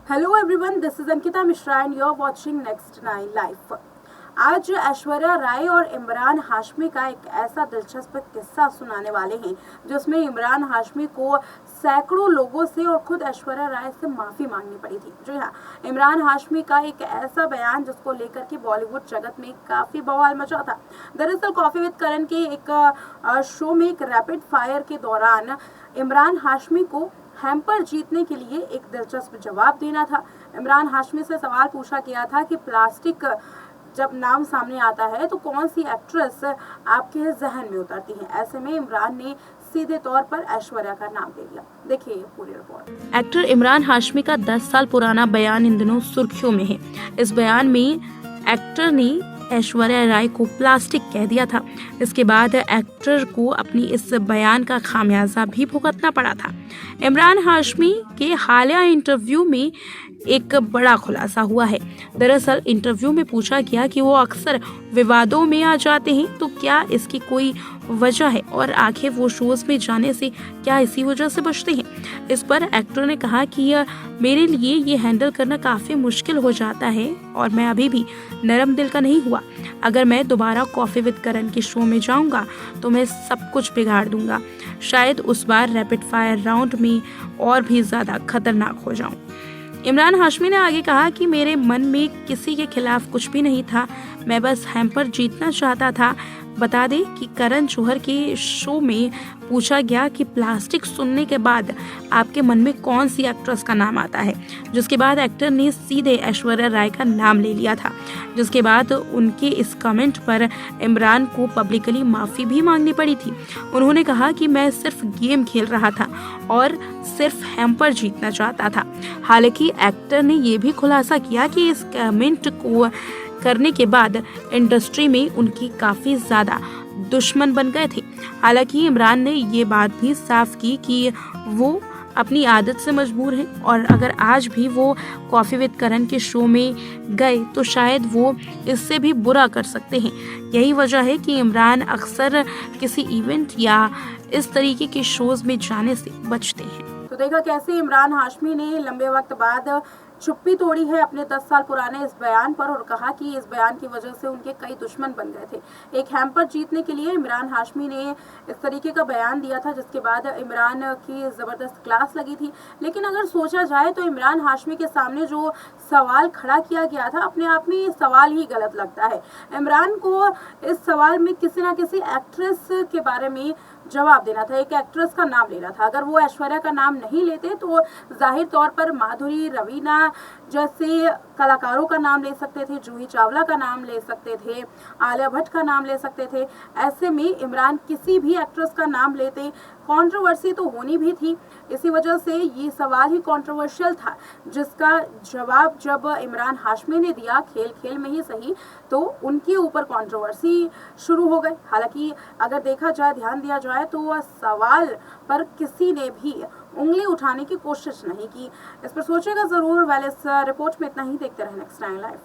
Hello everyone, this is Ankita Mishra and you are watching next 9 life. आज ऐश्वर्या राय और इमरान हाशमी का एक ऐसा दिलचस्प किस्सा सुनाने वाले हैं जिसमें इमरान हाशमी को सैकड़ों लोगों से और खुद ऐश्वर्या राय से माफी मांगनी पड़ी थी। जी हाँ, इमरान हाशमी का एक ऐसा बयान जिसको लेकर के बॉलीवुड जगत में काफी बवाल मचा था। दरअसल कॉफी विद करण के एक शो में एक रैपिड फायर के दौरान इमरान हाशमी को हैम्पर जीतने के लिए एक दिलचस्प जवाब देना था। इमरान हाशमी से सवाल पूछा गया था कि प्लास्टिक जब नाम सामने आता है तो कौन सी एक्ट्रेस आपके जहन में उतरती है। ऐसे में इमरान ने सीधे तौर पर ऐश्वर्या का नाम ले लिया। देखिए पूरी रिपोर्ट। एक्टर इमरान हाशमी का 10 साल पुराना बयान इन दिनों सुर्खियों में है। इस बयान में एक्टर ने ऐश्वर्या राय को प्लास्टिक कह दिया था। इसके बाद एक्टर को अपनी इस बयान का खामियाजा भी भुगतना पड़ा था। इमरान हाशमी के हालिया इंटरव्यू में एक बड़ा खुलासा हुआ है। दरअसल इंटरव्यू में पूछा गया कि वो अक्सर विवादों में आ जाते हैं, तो क्या इसकी कोई वजह है और आखिर वो शोज में जाने से क्या इसी वजह से बचते हैं। इस पर एक्टर ने कहा कि मेरे लिए ये हैंडल करना काफी मुश्किल हो जाता है और मैं अभी भी नरम दिल का नहीं हुआ। अगर मैं दोबारा कॉफी विद करण के शो में जाऊंगा तो मैं सब कुछ बिगाड़ दूंगा। शायद उस बार रैपिड फायर राउंड में और भी ज्यादा खतरनाक हो जाऊं। इमरान हाशमी ने आगे कहा कि मेरे मन में किसी के खिलाफ कुछ भी नहीं था, मैं बस हैम्पर जीतना चाहता था। बता दें कि करण जौहर के शो में पूछा गया कि प्लास्टिक सुनने के बाद आपके मन में कौन सी एक्ट्रेस का नाम आता है, जिसके बाद एक्टर ने सीधे ऐश्वर्या राय का नाम ले लिया था। जिसके बाद उनके इस कमेंट पर इमरान को पब्लिकली माफ़ी भी मांगनी पड़ी थी। उन्होंने कहा कि मैं सिर्फ गेम खेल रहा था और सिर्फ हैम्पर जीतना चाहता था। हालांकि एक्टर ने यह भी खुलासा किया कि इस कमेंट को करने के बाद इंडस्ट्री में उनकी काफ़ी ज़्यादा दुश्मन बन गए थे। हालांकि इमरान ने ये बात भी साफ की कि वो अपनी आदत से मजबूर हैं और अगर आज भी वो कॉफ़ी विद करण के शो में गए तो शायद वो इससे भी बुरा कर सकते हैं। यही वजह है कि इमरान अक्सर किसी इवेंट या इस तरीके के शोज में जाने से बचते हैं। तो देखा कैसे इमरान हाशमी ने लंबे वक्त बाद चुप्पी तोड़ी है अपने 10 साल पुराने इस बयान पर और कहा कि इस बयान की वजह से उनके कई दुश्मन बन गए थे। एक हैम्पर जीतने के लिए इमरान हाशमी ने इस तरीके का बयान दिया था, जिसके बाद इमरान की ज़बरदस्त क्लास लगी थी। लेकिन अगर सोचा जाए तो इमरान हाशमी के सामने जो सवाल खड़ा किया गया था, अपने आप में ये सवाल ही गलत लगता है। इमरान को इस सवाल में किसी ना किसी एक्ट्रेस के बारे में जवाब देना था, एक एक्ट्रेस का नाम लेना था। अगर वो ऐश्वर्या का नाम नहीं लेते तो जाहिर तौर पर माधुरी, रवीना जैसे कलाकारों का नाम ले सकते थे, जूही चावला का नाम ले सकते थे, आलिया भट्ट का नाम ले सकते थे। ऐसे में इमरान किसी भी एक्ट्रेस का नाम लेते, कंट्रोवर्सी तो होनी भी थी। इसी वजह से ये सवाल ही कंट्रोवर्शियल था, जिसका जवाब जब इमरान हाशमी ने दिया, खेल खेल में ही सही, तो उनके ऊपर कंट्रोवर्सी शुरू हो गई। हालांकि अगर देखा जाए, ध्यान दिया जाए तो सवाल पर किसी ने भी उंगली उठाने की कोशिश नहीं की। इस पर सोचेगा जरूर। वेल, इस रिपोर्ट में इतना ही। देखते रहे नेक्स्ट 9 लाइफ।